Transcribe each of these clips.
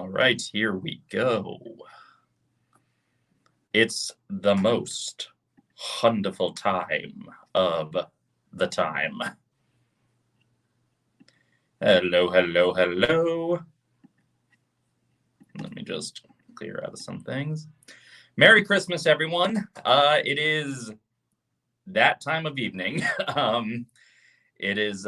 All right, here we go. It's the most wonderful time of the time. Hello, hello, hello. Let me just clear out of some things. Merry Christmas, everyone. It is that time of evening. It is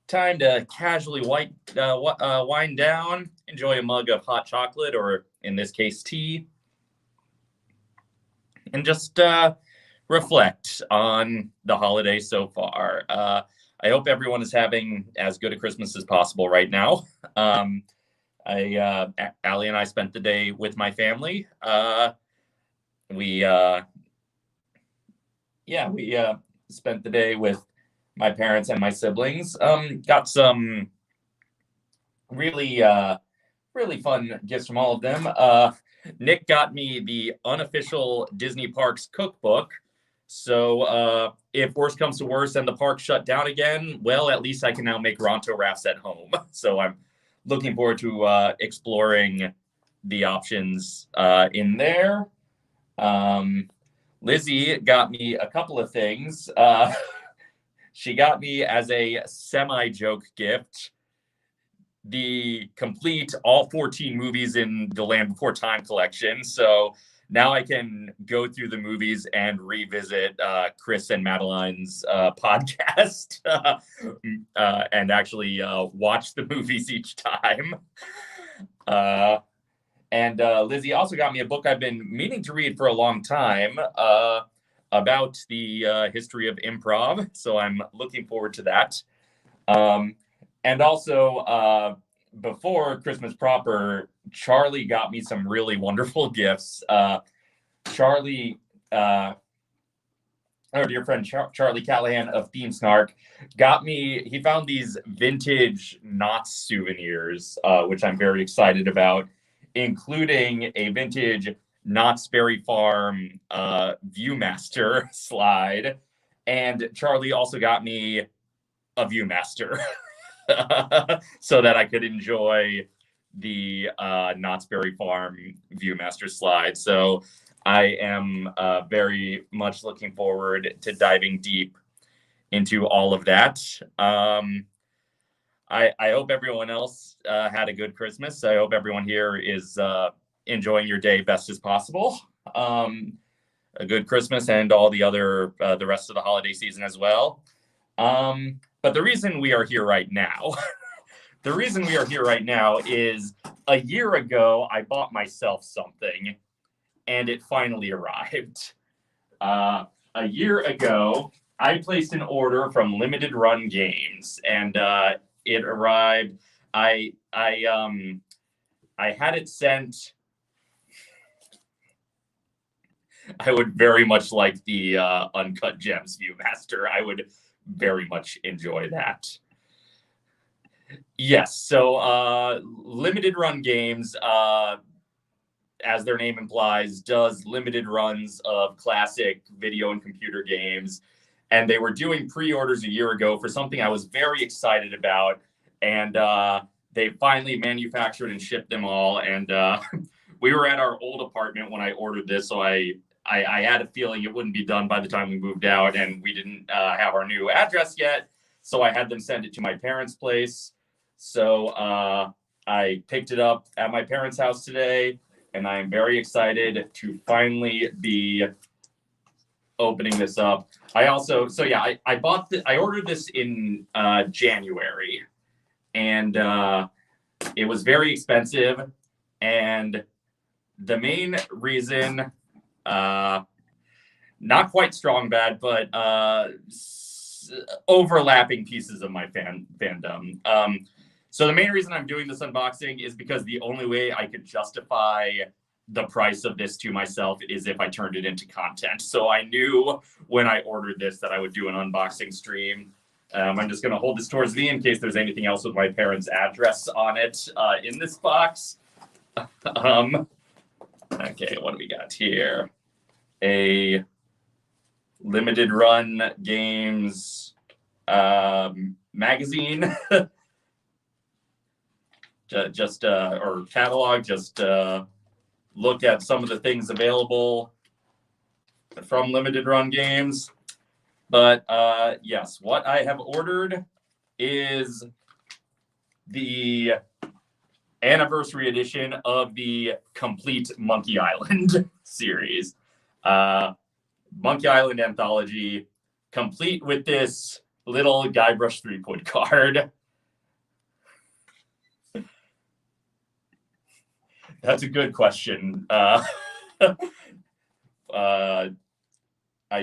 time to casually wind down, enjoy a mug of hot chocolate, or in this case, tea, and just reflect on the holiday so far. I hope everyone is having as good a Christmas as possible right now. Allie and I spent the day with my family. We spent the day with my parents and my siblings. Got some really fun gifts from all of them. Nick got me the unofficial Disney Parks cookbook. So if worse comes to worse and the park shut down again, well, at least I can now make Ronto rafts at home. So I'm looking forward to exploring the options in there. Lizzie got me a couple of things. She got me as a semi-joke gift the complete all 14 movies in the Land Before Time collection. So now I can go through the movies and revisit Chris and Madeline's podcast and actually watch the movies each time. And Lizzie also got me a book I've been meaning to read for a long time about the history of improv. So I'm looking forward to that. And also, before Christmas proper, Charlie got me some really wonderful gifts. Charlie, our dear friend Charlie Callahan of Theme Snark, he found these vintage Knott's souvenirs, which I'm very excited about, including a vintage Knott's Berry Farm Viewmaster slide. And Charlie also got me a Viewmaster so that I could enjoy the Knott's Berry Farm Viewmaster slide. So I am very much looking forward to diving deep into all of that. I hope everyone else had a good Christmas. I hope everyone here is enjoying your day best as possible. A good Christmas and all the rest of the holiday season as well. But the reason we are here right now, is a year ago, I bought myself something and it finally arrived. A year ago, I placed an order from Limited Run Games and it arrived. I had it sent. I would very much like the Uncut Gems Viewmaster. I would very much enjoy that. Yes, so Limited Run Games, as their name implies, does limited runs of classic video and computer games. And they were doing pre-orders a year ago for something I was very excited about. And they finally manufactured and shipped them all. And we were at our old apartment when I ordered this, so I had a feeling it wouldn't be done by the time we moved out, and we didn't have our new address yet. So I had them send it to my parents' place. So I picked it up at my parents' house today, and I'm very excited to finally be opening this up. I ordered this in January, and it was very expensive. And the main reason, not quite strong bad, but overlapping pieces of my fandom. So the main reason I'm doing this unboxing is because the only way I could justify the price of this to myself is if I turned it into content. So I knew when I ordered this that I would do an unboxing stream. I'm just going to hold this towards me in case there's anything else with my parents' address on it in this box. Okay, what do we got here? A Limited Run Games magazine. or catalog, just look at some of the things available from limited run games. But yes, what I have ordered is the anniversary edition of the complete Monkey Island series. Monkey Island Anthology, complete with this little Guybrush Threepwood card. That's a good question. I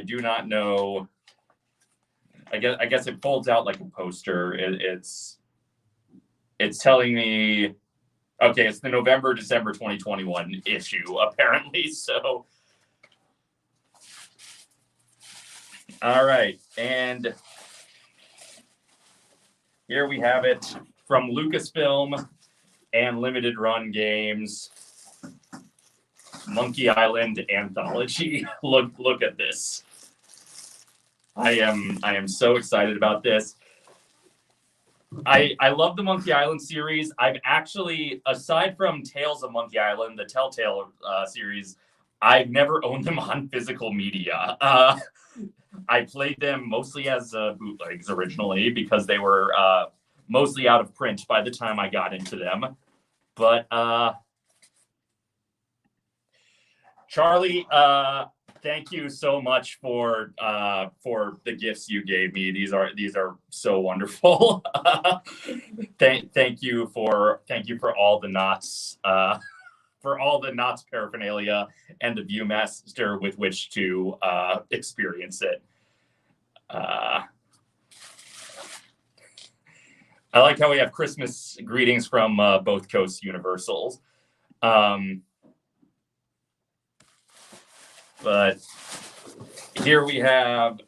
do not know. I guess it folds out like a poster. It's telling me, okay, it's the November-December 2021 issue, apparently. So, all right. And here we have it from Lucasfilm and Limited Run Games. Monkey Island Anthology. Look at this. I am so excited about this. I love the Monkey Island series. I've actually, aside from Tales of Monkey Island, the Telltale series, I've never owned them on physical media. I played them mostly as bootlegs originally because they were mostly out of print by the time I got into them. But Charlie, thank you so much for the gifts you gave me. These are so wonderful. Thank you for all the knots, for all the knots paraphernalia and the Viewmaster with which to experience it. I like how we have Christmas greetings from both Coast Universals. But here we have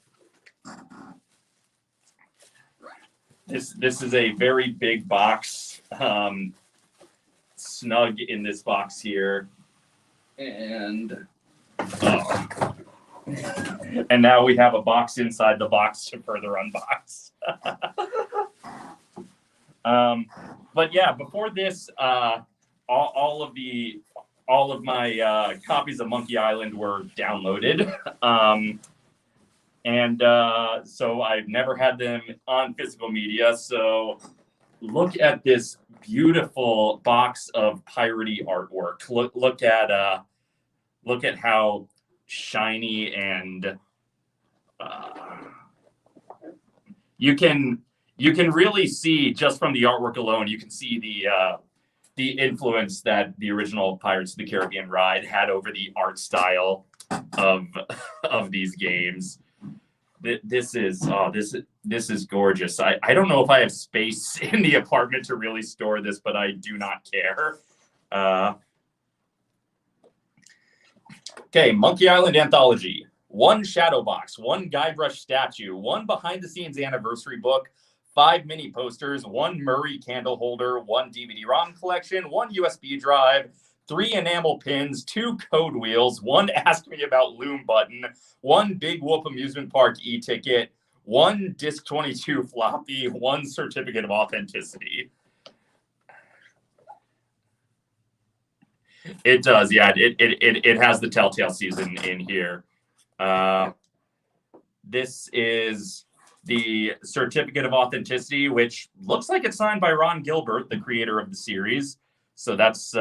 this. This is a very big box, snug in this box here, and and now we have a box inside the box to further unbox. But yeah, before this, all of my copies of Monkey Island were downloaded. So I've never had them on physical media. So look at this beautiful box of piratey artwork. Look at how shiny and you can really see just from the artwork alone. You can see the influence that the original Pirates of the Caribbean ride had over the art style of these games. This is gorgeous. I don't know if I have space in the apartment to really store this, but I do not care. Okay, Monkey Island Anthology. 1 shadow box, 1 Guybrush statue, 1 behind-the-scenes anniversary book, 5 mini posters, 1 Murray candle holder, 1 DVD-ROM collection, 1 USB drive, 3 enamel pins, 2 code wheels, 1 Ask Me About Loom button, 1 Big Whoop Amusement Park e-ticket, 1 Disc 22 floppy, 1 certificate of authenticity. It does, yeah. It has the Telltale season in here. This is the certificate of authenticity, which looks like it's signed by Ron Gilbert, the creator of the series. So that's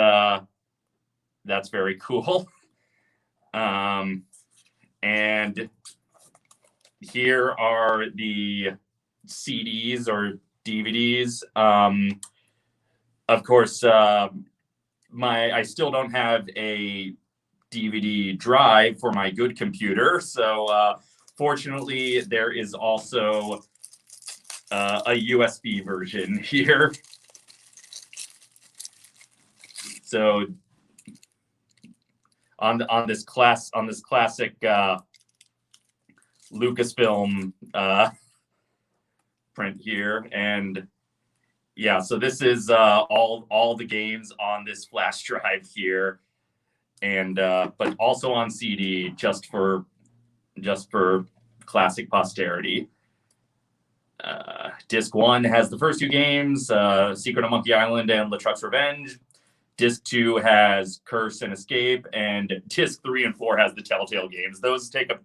very cool. And here are the CDs or DVDs. Of course, I still don't have a DVD drive for my good computer. So fortunately, there is also a USB version here. So on this classic Lucasfilm print here, and yeah, so this is all the games on this flash drive here, and but also on CD just for classic posterity. Disc 1 has the first two games, Secret of Monkey Island and LeChuck's Revenge. Disc 2 has Curse and Escape, and Disc 3 and 4 has the Telltale games. Those take up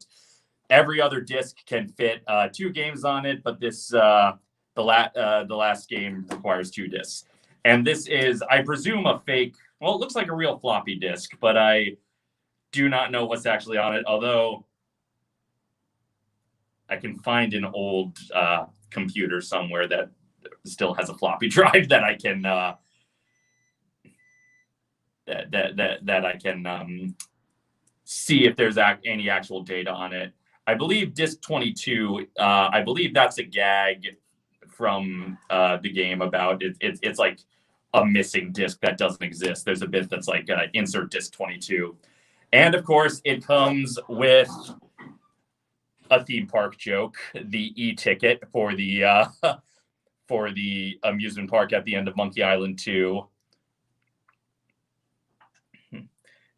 every other disc can fit 2 games on it, but this the last game requires 2 discs. And this is, I presume, a fake. Well, it looks like a real floppy disk, but I do not know what's actually on it. Although I can find an old computer somewhere that still has a floppy drive that I can that I can see if there's any actual data on it. I believe disc 22. I believe that's a gag from the game about it. It's like a missing disc that doesn't exist. There's a bit that's like insert disc 22, and of course it comes with a theme park joke, the e-ticket for the amusement park at the end of Monkey Island 2.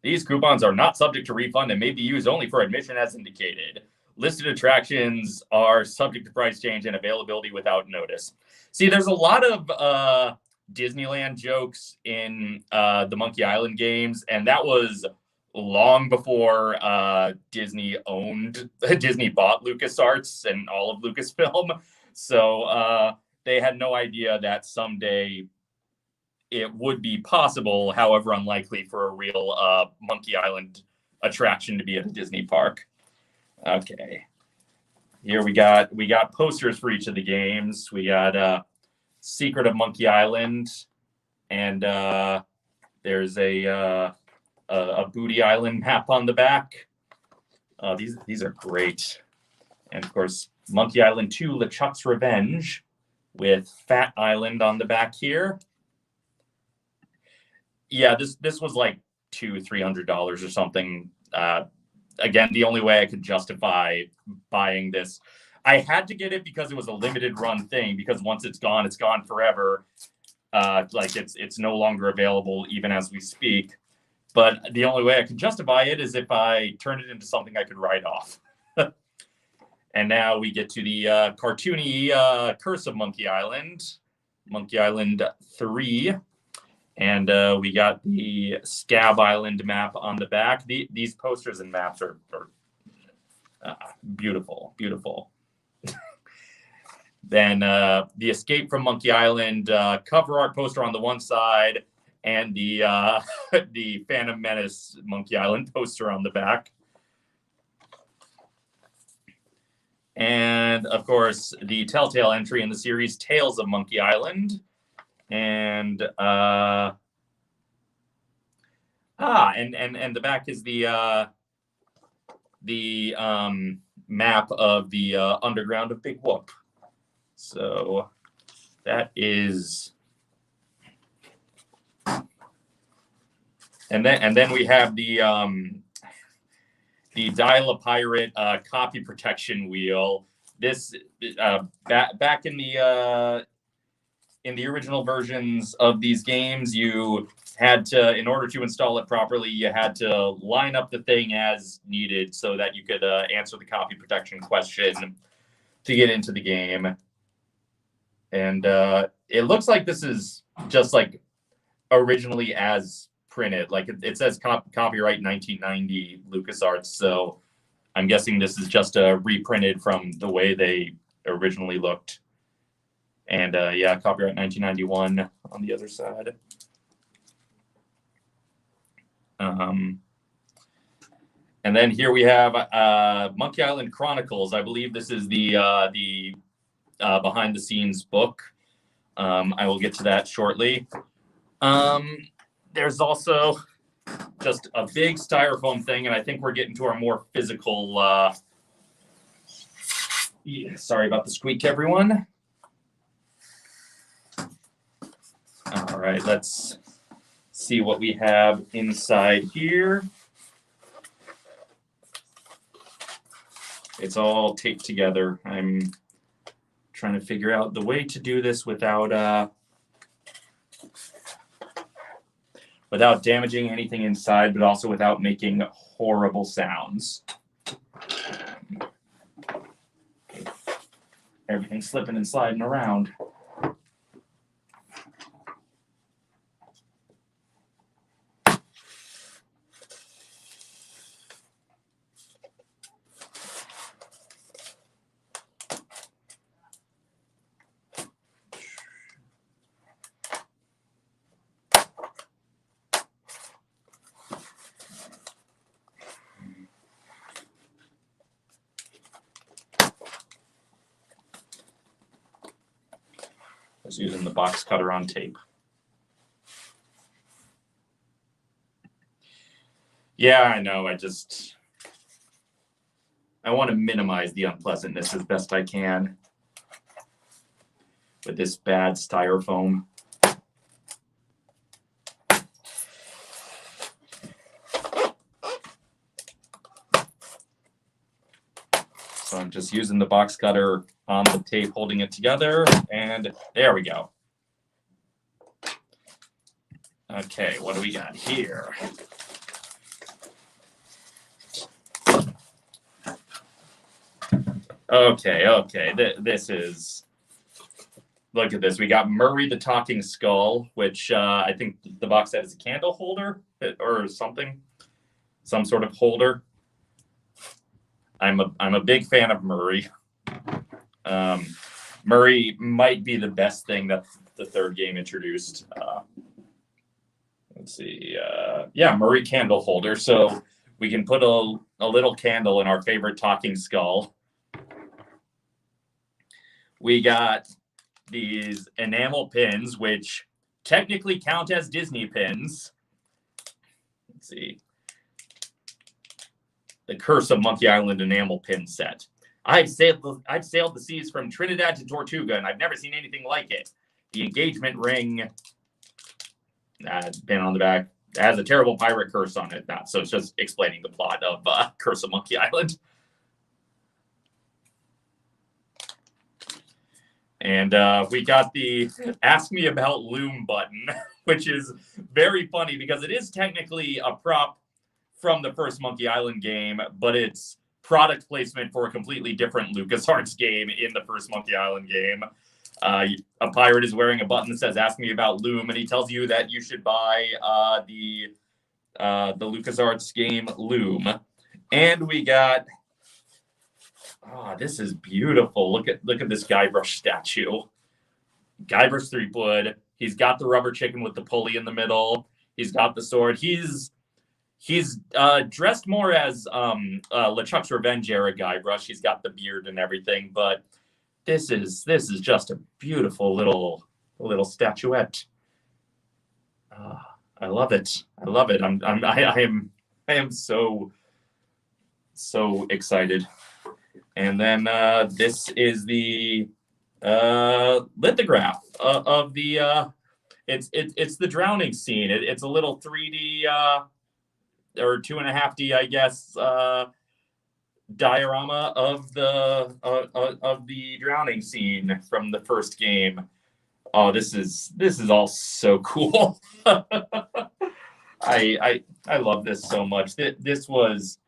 These coupons are not subject to refund and may be used only for admission as indicated. Listed attractions are subject to price change and availability without notice. See, there's a lot of Disneyland jokes in the Monkey Island games, and that was long before Disney bought LucasArts and all of Lucasfilm. So they had no idea that someday it would be possible, however unlikely, for a real Monkey Island attraction to be at a Disney park. Okay. Here we got posters for each of the games. We got Secret of Monkey Island, and there's a Booty Island map on the back. These are great. And of course, Monkey Island 2, LeChuck's Revenge, with Fat Island on the back here. Yeah, this was like $200-$300 or something. Again, the only way I could justify buying this, I had to get it because it was a limited run thing. Because once it's gone forever. Like it's no longer available even as we speak. But the only way I could justify it is if I turn it into something I could write off. And now we get to the cartoony Curse of Monkey Island 3. And we got the Scab Island map on the back. These posters and maps are beautiful, beautiful. Then the Escape from Monkey Island cover art poster on the one side, and the Phantom Menace Monkey Island poster on the back. And of course, the Telltale entry in the series Tales of Monkey Island. And and the back is the map of the underground of Big Whoop. So that is, and then we have the Dial-A-Pirate copy protection wheel. This back in the original versions of these games, you had to, in order to install it properly, you had to line up the thing as needed so that you could answer the copy protection question to get into the game. And it looks like this is just like originally as printed. Like it says copyright 1990 LucasArts. So I'm guessing this is just reprinted from the way they originally looked. And yeah, copyright 1991 on the other side. And then here we have Monkey Island Chronicles. I believe this is the behind the scenes book. I will get to that shortly. There's also just a big styrofoam thing, and I think we're getting to our more physical. Yeah, sorry about the squeak, everyone. All right, let's see what we have inside here. It's all taped together. I'm trying to figure out the way to do this without damaging anything inside, but also without making horrible sounds. Everything's slipping and sliding around. I was using the box cutter on tape. Yeah, I know. I want to minimize the unpleasantness as best I can with this bad styrofoam. So I'm just using the box cutter on the tape, holding it together, and there we go. Okay, what do we got here? Okay. This is... Look at this. We got Murray the Talking Skull, which I think the box set is a candle holder or something. Some sort of holder. I'm a big fan of Murray. Murray might be the best thing that the third game introduced. Let's see. Yeah, Murray candle holder. So we can put a little candle in our favorite talking skull. We got these enamel pins, which technically count as Disney pins. Let's see. The Curse of Monkey Island enamel pin set. I've sailed the seas from Trinidad to Tortuga, and I've never seen anything like it. The engagement ring, pin on the back, has a terrible pirate curse on it. So it's just explaining the plot of Curse of Monkey Island. And we got the Ask Me About Loom button, which is very funny because it is technically a prop from the first Monkey Island game, but it's product placement for a completely different LucasArts game in the first Monkey Island game. A pirate is wearing a button that says "Ask Me About Loom," and he tells you that you should buy the LucasArts game Loom. And we got... Oh, this is beautiful. Look at this Guybrush statue. Guybrush Threepwood. He's got the rubber chicken with the pulley in the middle. He's got the sword. He's dressed more as LeChuck's Revenge era Guybrush. He's got the beard and everything, but this is just a beautiful little statuette. I love it. I love it. I am so excited. And then this is the lithograph of the it's the drowning scene. It's a little 3D or 2.5D, I guess, diorama of the drowning scene from the first game. Oh, this is all so cool. I love this so much. This was...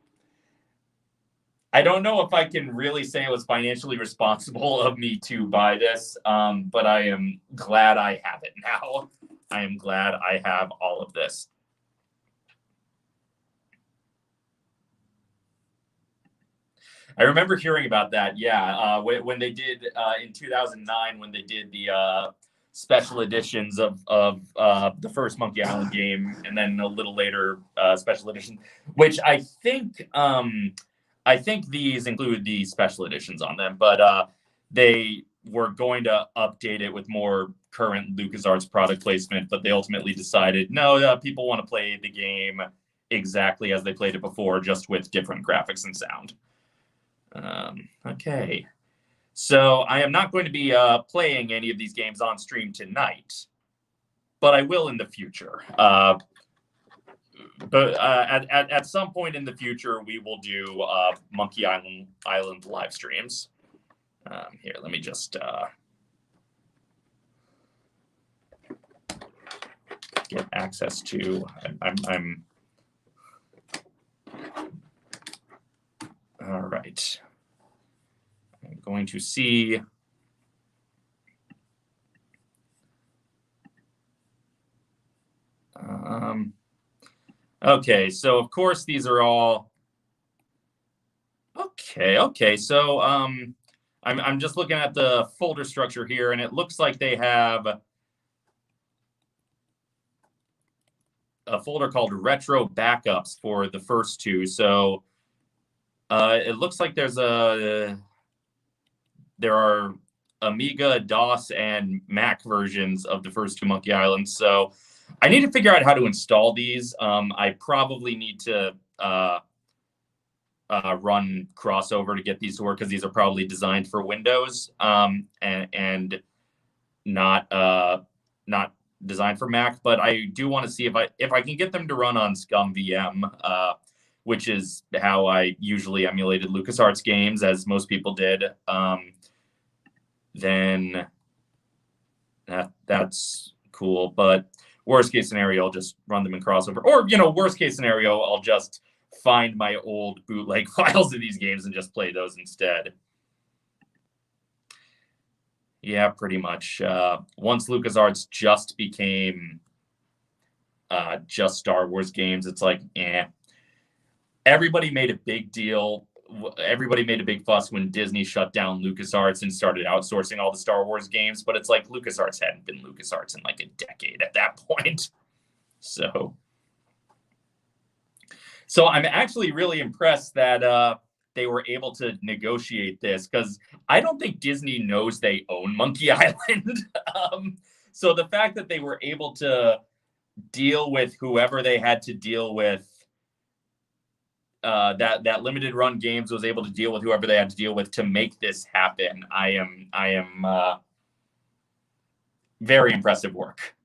I don't know if I can really say it was financially responsible of me to buy this, but I am glad I have it now. I am glad I have all of this. I remember hearing about that, yeah, when they did, in 2009, when they did the special editions of the first Monkey Island game, and then a little later special edition, which I think these include the special editions on them, but they were going to update it with more current LucasArts product placement, but they ultimately decided, no, people want to play the game exactly as they played it before, just with different graphics and sound. Okay. So I am not going to be playing any of these games on stream tonight, but I will in the future. But at some point in the future, we will do Monkey Island live streams. Here, let me just get access to. I'm all right. I'm going to see Okay, so of course these are all okay. So I'm just looking at the folder structure here, and it looks like they have a folder called Retro Backups for the first two. So it looks like there are Amiga, DOS, and Mac versions of the first two Monkey Islands. So I need to figure out how to install these. I probably need to run crossover to get these to work because these are probably designed for Windows and not designed for Mac. But I do want to see if I can get them to run on Scum VM, which is how I usually emulated LucasArts games, as most people did. Then that's cool. But worst case scenario, I'll just run them in crossover. Or, worst case scenario, I'll just find my old bootleg files of these games and just play those instead. Yeah, pretty much. Once LucasArts just became just Star Wars games, it's like, everybody made a big deal. Everybody made a big fuss when Disney shut down LucasArts and started outsourcing all the Star Wars games. But it's like LucasArts hadn't been LucasArts in like a decade at that point. So I'm actually really impressed that they were able to negotiate this, because I don't think Disney knows they own Monkey Island. So the fact that they were able to deal with whoever they had to deal with, that limited run games was able to deal with whoever they had to deal with to make this happen. I am very impressive work.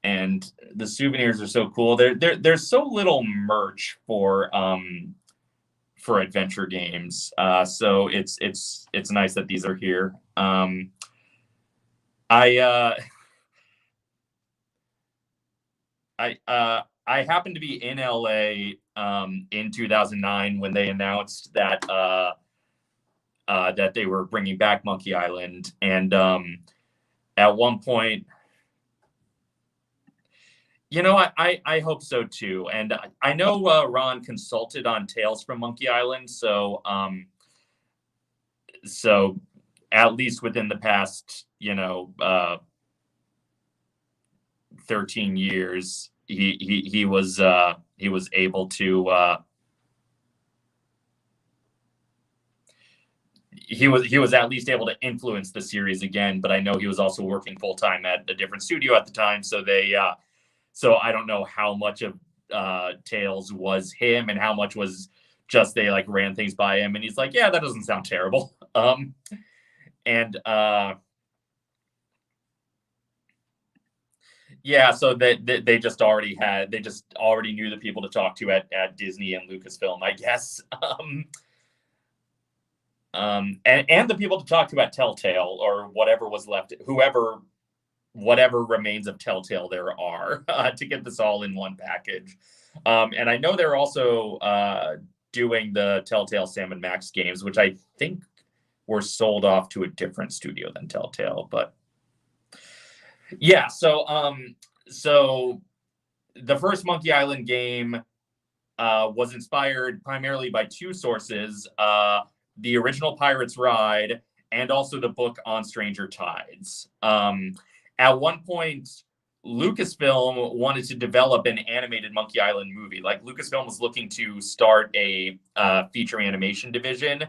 And the souvenirs are so cool. There's so little merch for adventure games. So it's nice that these are here. I happened to be in LA in 2009 when they announced that that they were bringing back Monkey Island, and at one point, I hope so too. And I know Ron consulted on Tales from Monkey Island, so at least within the past 13 years, he was able to he was at least able to influence the series again. But I know he was also working full time at a different studio at the time, so so I don't know how much of Tales was him and how much was just they like ran things by him and he's like, yeah, that doesn't sound terrible. And yeah, so they just already knew the people to talk to at Disney and Lucasfilm, I guess. And the people to talk to at Telltale, or whatever was left, whatever remains of Telltale there are, to get this all in one package. And I know they're also doing the Telltale Sam & Max games, which I think were sold off to a different studio than Telltale. But yeah, so the first Monkey Island game was inspired primarily by two sources, the original Pirates Ride and also the book On Stranger Tides. At one point, Lucasfilm wanted to develop an animated Monkey Island movie. Like, Lucasfilm was looking to start a feature animation division,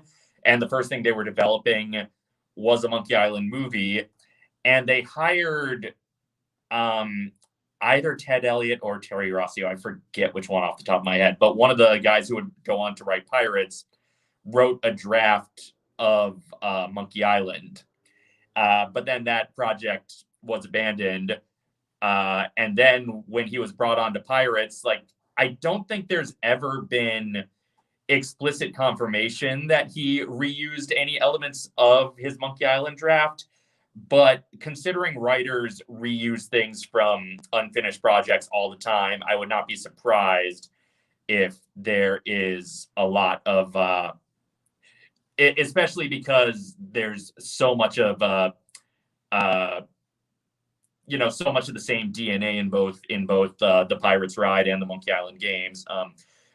and the first thing they were developing was a Monkey Island movie. And they hired either Ted Elliott or Terry Rossio. I forget which one off the top of my head, but one of the guys who would go on to write Pirates wrote a draft of Monkey Island. But then that project was abandoned. And then when he was brought on to Pirates, like, I don't think there's ever been explicit confirmation that he reused any elements of his Monkey Island draft. But considering writers reuse things from unfinished projects all the time, I would not be surprised if there is a lot of, especially because there's so much of so much of the same DNA in both the Pirates Ride and the Monkey Island games.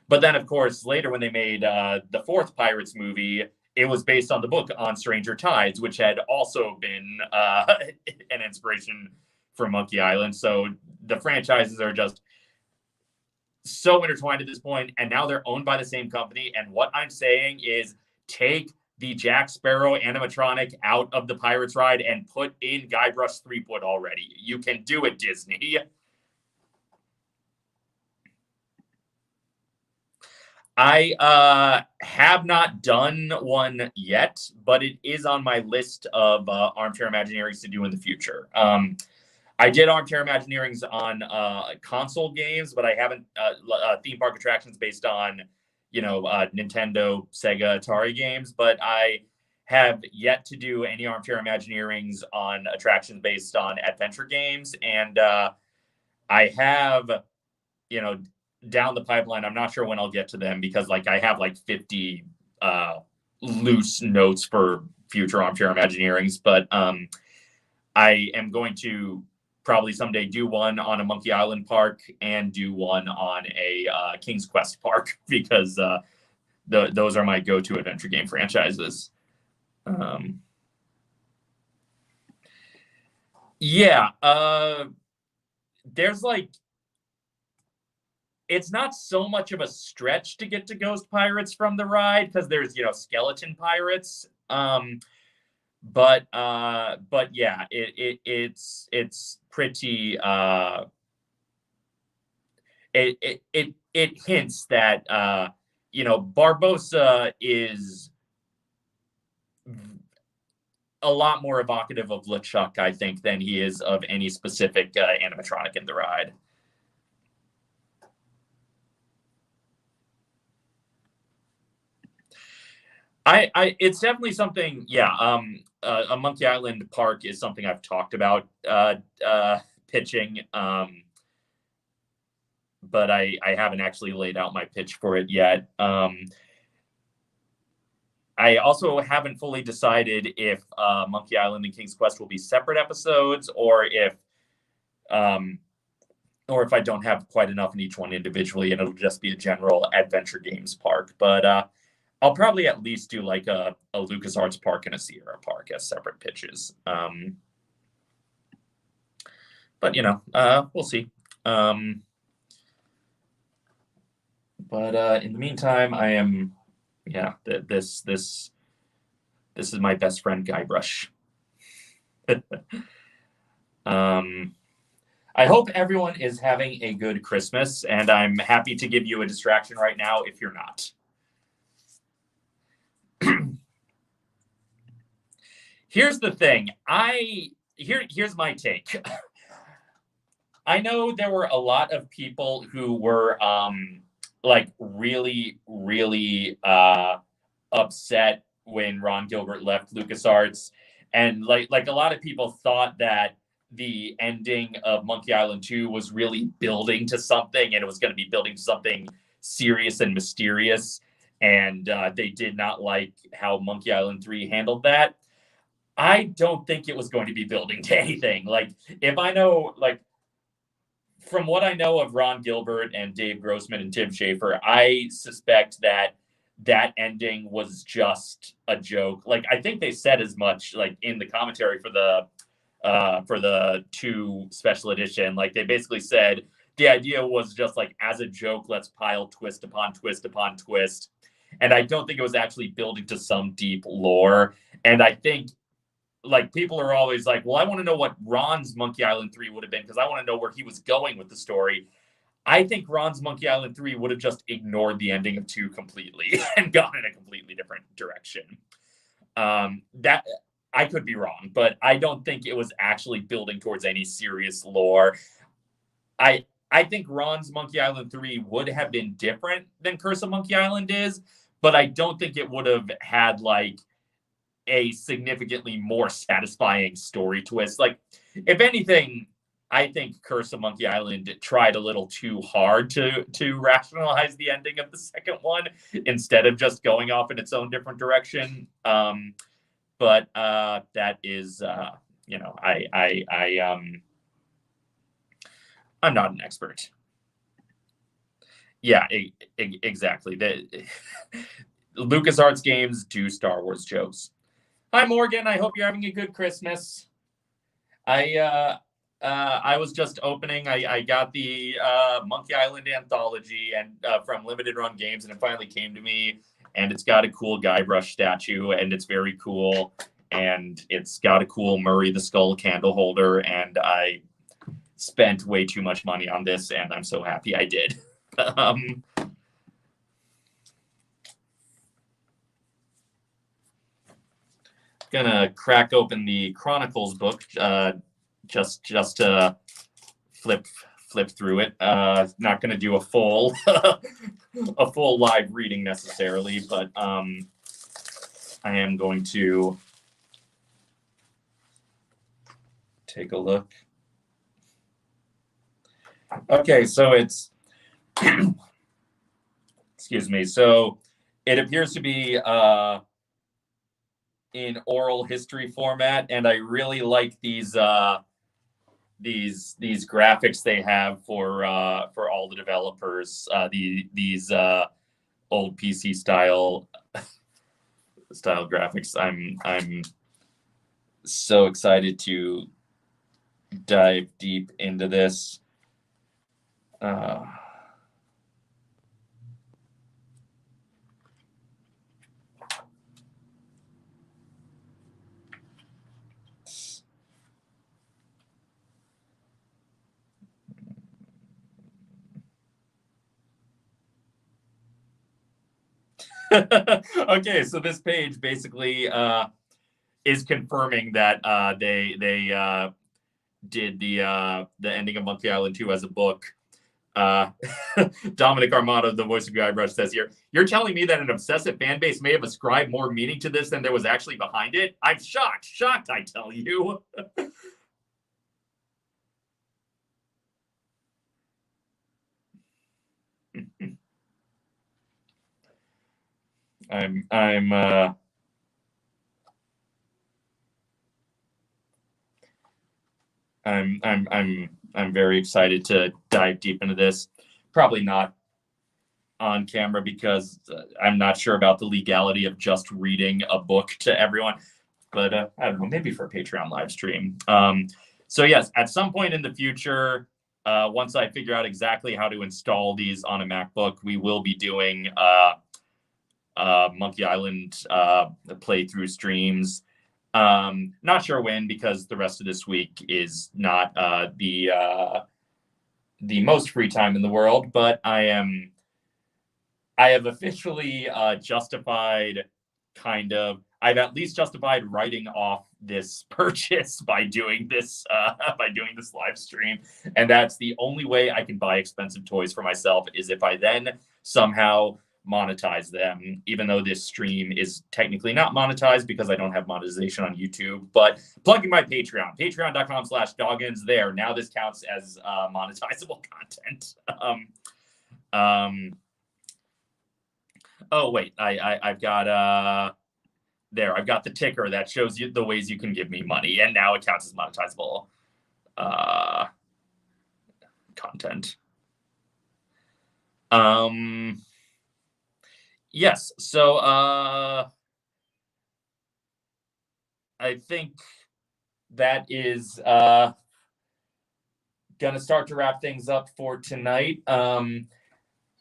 But then, of course, later when they made the fourth Pirates movie, it was based on the book On Stranger Tides, which had also been an inspiration for Monkey Island. So the franchises are just so intertwined at this point, and now they're owned by the same company. And what I'm saying is, take the Jack Sparrow animatronic out of the Pirates Ride and put in Guybrush Threepwood already. You can do it, Disney. I have not done one yet, but it is on my list of Armchair Imagineerings to do in the future. I did Armchair Imagineerings on console games, but I haven't theme park attractions based on, Nintendo, Sega, Atari games. But I have yet to do any Armchair Imagineerings on attractions based on adventure games. And I have, down the pipeline, I'm not sure when I'll get to them because I have 50 loose notes for future Armchair Imagineerings. But I am going to probably someday do one on a Monkey Island park and do one on a King's Quest park because those are my go-to adventure game franchises. There's it's not so much of a stretch to get to Ghost Pirates from the ride because there's skeleton pirates. But yeah, it's pretty. It hints that Barbossa is a lot more evocative of LeChuck, I think, than he is of any specific animatronic in the ride. It's definitely something. Yeah, a Monkey Island park is something I've talked about pitching, but I haven't actually laid out my pitch for it yet. I also haven't fully decided if Monkey Island and King's Quest will be separate episodes, or if I don't have quite enough in each one individually, and it'll just be a general adventure games park. But I'll probably at least do a LucasArts park and a Sierra park as separate pitches. But we'll see. But in the meantime, I am, this is my best friend Guybrush. I hope everyone is having a good Christmas, and I'm happy to give you a distraction right now if you're not. Here's the thing. Here's my take. I know there were a lot of people who were really, really upset when Ron Gilbert left LucasArts, and a lot of people thought that the ending of Monkey Island 2 was really building to something, and it was going to be building to something serious and mysterious. And they did not like how Monkey Island 3 handled that. I don't think it was going to be building to anything. If I know, from what I know of Ron Gilbert and Dave Grossman and Tim Schafer, I suspect that ending was just a joke. I think they said as much, in the commentary for the 2 special edition. They basically said the idea was just as a joke, let's pile twist upon twist upon twist. And I don't think it was actually building to some deep lore. And I think people are always well, I want to know what Ron's Monkey Island 3 would have been because I want to know where he was going with the story. I think Ron's Monkey Island 3 would have just ignored the ending of 2 completely and gone in a completely different direction. That I could be wrong, but I don't think it was actually building towards any serious lore. I think Ron's Monkey Island 3 would have been different than Curse of Monkey Island is, but I don't think it would have had a significantly more satisfying story twist. If anything, I think Curse of Monkey Island tried a little too hard to rationalize the ending of the second one instead of just going off in its own different direction. But that is, I'm not an expert. Yeah, exactly. LucasArts games do Star Wars jokes. Hi, Morgan. I hope you're having a good Christmas. I was just opening. I got the Monkey Island Anthology and from Limited Run Games, and it finally came to me. And it's got a cool Guybrush statue, and it's very cool. And it's got a cool Murray the Skull candle holder. And I spent way too much money on this, and I'm so happy I did. Gonna crack open the Chronicles book just to flip through it. Not gonna do a full a full live reading necessarily, but I am going to take a look. Okay, so it's excuse me. So it appears to be in oral history format, and I really like these graphics they have for all the developers. These old PC style graphics. I'm so excited to dive deep into this. Okay, so this page basically is confirming that they did the ending of Monkey Island 2 as a book. Dominic Armato, the voice of Guybrush, says here, "You're telling me that an obsessive fan base may have ascribed more meaning to this than there was actually behind it? I'm shocked, I tell you." I'm very excited to dive deep into this. Probably not on camera because I'm not sure about the legality of just reading a book to everyone, but I don't know, maybe for a Patreon live stream. So yes, at some point in the future, once I figure out exactly how to install these on a MacBook, we will be doing Monkey Island playthrough streams. Not sure when, because the rest of this week is not the most free time in the world, but I have officially justified I've at least justified writing off this purchase by doing this live stream. And that's the only way I can buy expensive toys for myself, is if I then somehow monetize them, even though this stream is technically not monetized because I don't have monetization on YouTube. But plugging my patreon.com/Doggins there. Now this counts as monetizable content. Oh wait, I've got I've got the ticker that shows you the ways you can give me money, and now it counts as monetizable content. Yes, so I think that is gonna start to wrap things up for tonight.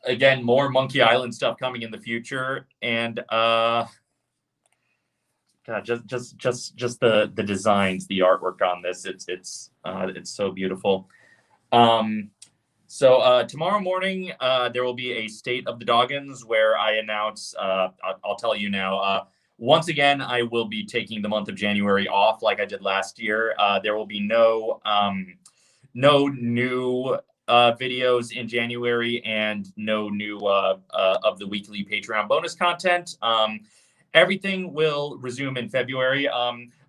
Again, more Monkey Island stuff coming in the future, and God, just the designs, the artwork on this, it's so beautiful. So tomorrow morning, there will be a State of the Doggins where I announce, I'll tell you now, once again, I will be taking the month of January off like I did last year. There will be no new videos in January, and no new of the weekly Patreon bonus content. Everything will resume in February.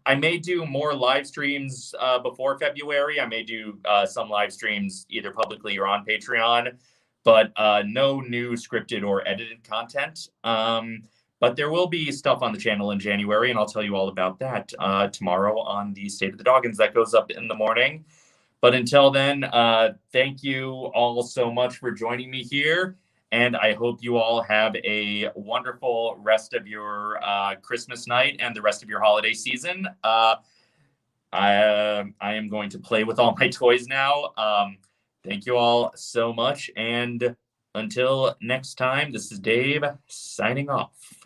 I may do more live streams before February. I may do some live streams either publicly or on Patreon, but no new scripted or edited content. But there will be stuff on the channel in January, and I'll tell you all about that tomorrow on the State of the Doggins that goes up in the morning. But until then, thank you all so much for joining me here. And I hope you all have a wonderful rest of your Christmas night and the rest of your holiday season. I am going to play with all my toys now. Thank you all so much. And until next time, this is Dave signing off.